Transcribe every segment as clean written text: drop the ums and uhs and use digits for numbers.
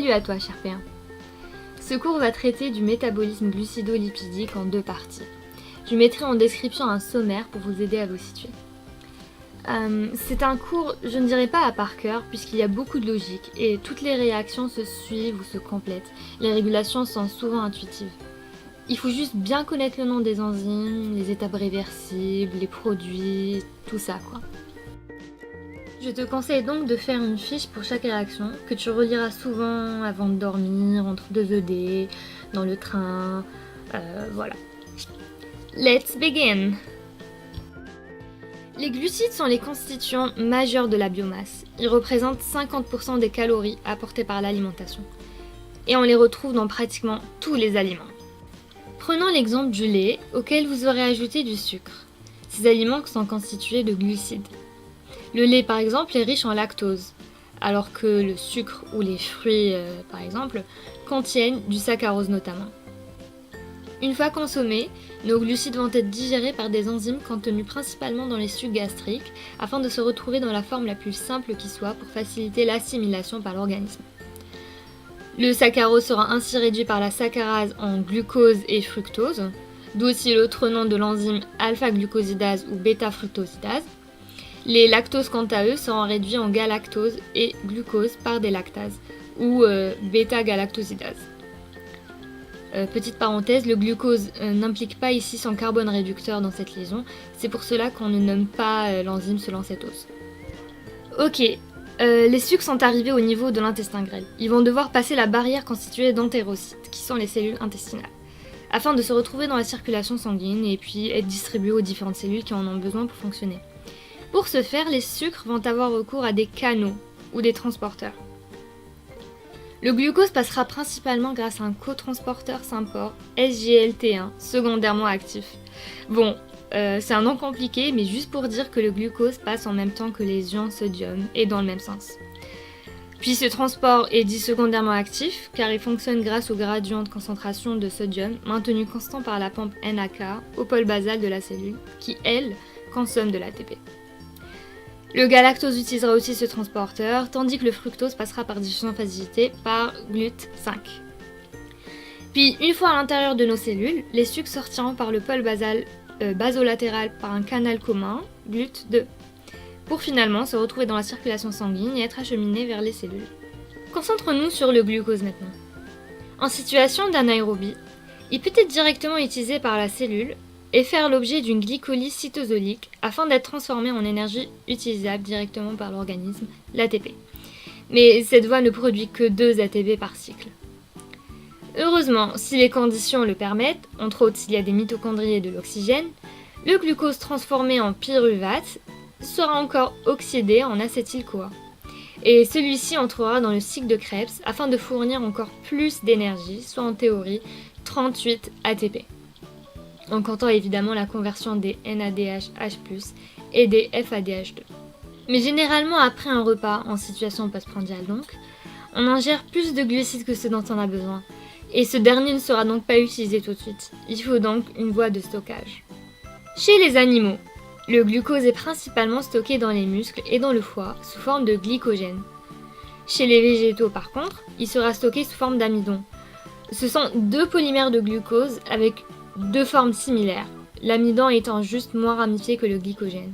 Salut à toi, cher P1. Ce cours va traiter du métabolisme glucido-lipidique en 2 parties. Je mettrai en description un sommaire pour vous aider à vous situer. C'est un cours, je ne dirais pas à par cœur, puisqu'il y a beaucoup de logique et toutes les réactions se suivent ou se complètent. Les régulations sont souvent intuitives. Il faut juste bien connaître le nom des enzymes, les étapes réversibles, les produits, tout ça quoi. Je te conseille donc de faire une fiche pour chaque réaction que tu reliras souvent avant de dormir, entre 2 ED, dans le train, voilà. Let's begin! Les glucides sont les constituants majeurs de la biomasse. Ils représentent 50% des calories apportées par l'alimentation. Et on les retrouve dans pratiquement tous les aliments. Prenons l'exemple du lait, auquel vous aurez ajouté du sucre. Ces aliments sont constitués de glucides. Le lait, par exemple, est riche en lactose, alors que le sucre ou les fruits, par exemple, contiennent du saccharose notamment. Une fois consommés, nos glucides vont être digérés par des enzymes contenues principalement dans les sucs gastriques, afin de se retrouver dans la forme la plus simple qui soit pour faciliter l'assimilation par l'organisme. Le saccharose sera ainsi réduit par la saccharase en glucose et fructose, d'où aussi l'autre nom de l'enzyme alpha-glucosidase ou bêta-fructosidase. Les lactoses, quant à eux, seront réduits en galactose et glucose par des lactases, ou bêta-galactosidase. Petite parenthèse, le glucose n'implique pas ici son carbone réducteur dans cette liaison, c'est pour cela qu'on ne nomme pas l'enzyme selon cette ose. Ok, les sucres sont arrivés au niveau de l'intestin grêle. Ils vont devoir passer la barrière constituée d'entérocytes, qui sont les cellules intestinales, afin de se retrouver dans la circulation sanguine et puis être distribués aux différentes cellules qui en ont besoin pour fonctionner. Pour ce faire, les sucres vont avoir recours à des canaux ou des transporteurs. Le glucose passera principalement grâce à un cotransporteur Symport SGLT1, secondairement actif. Bon, c'est un nom compliqué, mais juste pour dire que le glucose passe en même temps que les ions sodium et dans le même sens. Puis ce transport est dit secondairement actif car il fonctionne grâce au gradient de concentration de sodium maintenu constant par la pompe NAK au pôle basal de la cellule qui, elle, consomme de l'ATP. Le galactose utilisera aussi ce transporteur, tandis que le fructose passera par diffusion facilitée par GLUT5. Puis, une fois à l'intérieur de nos cellules, les sucres sortiront par le pôle basolatéral par un canal commun, GLUT2, pour finalement se retrouver dans la circulation sanguine et être acheminés vers les cellules. Concentrons-nous sur le glucose maintenant. En situation d'anaérobie, il peut être directement utilisé par la cellule et faire l'objet d'une glycolyse cytosolique afin d'être transformé en énergie utilisable directement par l'organisme, l'ATP. Mais cette voie ne produit que 2 ATP par cycle. Heureusement, si les conditions le permettent, entre autres s'il y a des mitochondries et de l'oxygène, le glucose transformé en pyruvate sera encore oxydé en acétyl-CoA. Et celui-ci entrera dans le cycle de Krebs afin de fournir encore plus d'énergie, soit en théorie 38 ATP. En comptant évidemment la conversion des NADH-H+, et des FADH2. Mais généralement après un repas, en situation postprandiale donc, on ingère plus de glucides que ce dont on a besoin, et ce dernier ne sera donc pas utilisé tout de suite. Il faut donc une voie de stockage. Chez les animaux, le glucose est principalement stocké dans les muscles et dans le foie sous forme de glycogène. Chez les végétaux par contre, il sera stocké sous forme d'amidon. Ce sont 2 polymères de glucose avec 2 formes similaires, l'amidon étant juste moins ramifié que le glycogène.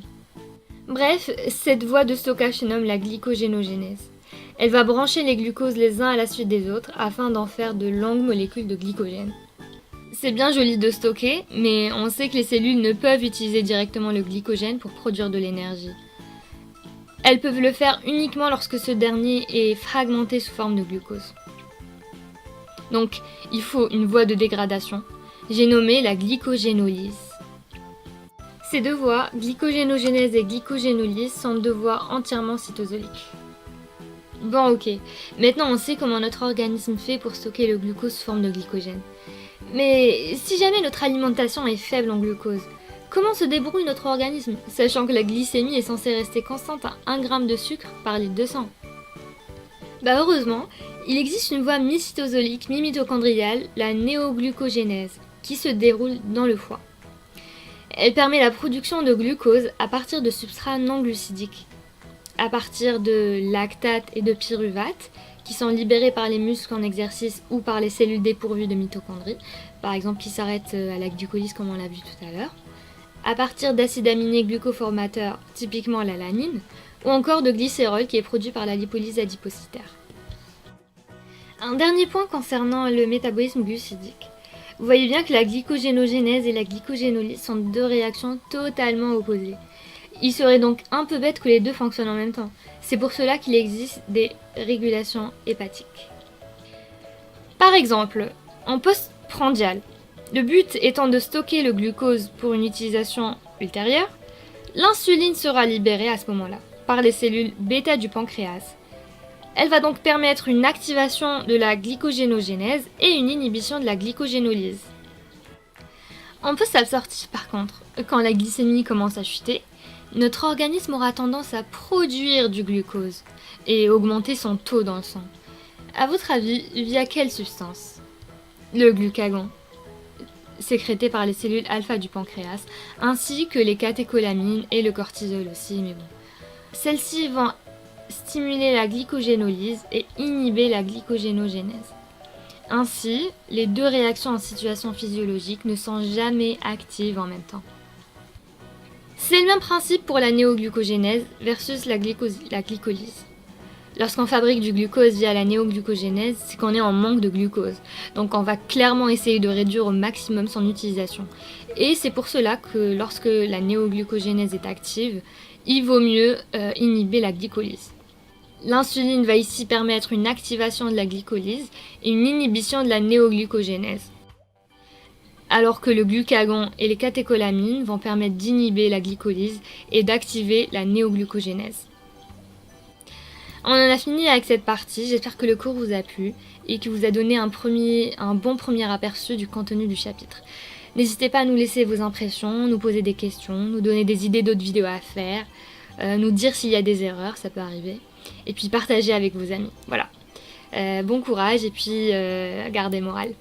Bref, cette voie de stockage se nomme la glycogénogénèse. Elle va brancher les glucoses les uns à la suite des autres afin d'en faire de longues molécules de glycogène. C'est bien joli de stocker, mais on sait que les cellules ne peuvent utiliser directement le glycogène pour produire de l'énergie. Elles peuvent le faire uniquement lorsque ce dernier est fragmenté sous forme de glucose. Donc, il faut une voie de dégradation. J'ai nommé la glycogénolyse. Ces 2 voies, glycogénogénèse et glycogénolyse, sont 2 voies entièrement cytosoliques. Bon ok, maintenant on sait comment notre organisme fait pour stocker le glucose sous forme de glycogène. Mais si jamais notre alimentation est faible en glucose, comment se débrouille notre organisme, sachant que la glycémie est censée rester constante à 1 g de sucre par litre de sang? Bah heureusement, il existe une voie mi-cytosolique, mi-mitochondriale, la néoglucogénèse, qui se déroule dans le foie. Elle permet la production de glucose à partir de substrats non glucidiques, à partir de lactate et de pyruvate, qui sont libérés par les muscles en exercice ou par les cellules dépourvues de mitochondries, par exemple qui s'arrêtent à la glucolyse comme on l'a vu tout à l'heure, à partir d'acides aminés glucoformateurs, typiquement l'alanine, ou encore de glycérol qui est produit par la lipolyse adipocytaire. Un dernier point concernant le métabolisme glucidique. Vous voyez bien que la glycogénogénèse et la glycogénolyse sont deux réactions totalement opposées. Il serait donc un peu bête que les deux fonctionnent en même temps. C'est pour cela qu'il existe des régulations hépatiques. Par exemple, en postprandial, le but étant de stocker le glucose pour une utilisation ultérieure, l'insuline sera libérée à ce moment-là par les cellules bêta du pancréas. Elle va donc permettre une activation de la glycogénogénèse et une inhibition de la glycogénolyse. En post-absorptif par contre, quand la glycémie commence à chuter, notre organisme aura tendance à produire du glucose et augmenter son taux dans le sang. À votre avis, via quelle substance? Le glucagon, sécrété par les cellules alpha du pancréas, ainsi que les catécholamines et le cortisol aussi, mais bon. Celles-ci vont stimuler la glycogénolyse et inhiber la glycogénogénèse. Ainsi, les deux réactions en situation physiologique ne sont jamais actives en même temps. C'est le même principe pour la néoglucogénèse versus la glycolyse. Lorsqu'on fabrique du glucose via la néoglucogénèse, c'est qu'on est en manque de glucose. Donc on va clairement essayer de réduire au maximum son utilisation. Et c'est pour cela que lorsque la néoglucogénèse est active, il vaut mieux inhiber la glycolyse. L'insuline va ici permettre une activation de la glycolyse et une inhibition de la néoglucogénèse. Alors que le glucagon et les catécholamines vont permettre d'inhiber la glycolyse et d'activer la néoglucogénèse. On en a fini avec cette partie, j'espère que le cours vous a plu et qu'il vous a donné un bon premier aperçu du contenu du chapitre. N'hésitez pas à nous laisser vos impressions, nous poser des questions, nous donner des idées d'autres vidéos à faire, nous dire s'il y a des erreurs, ça peut arriver, et puis partager avec vos amis. Voilà. Bon courage et puis gardez moral.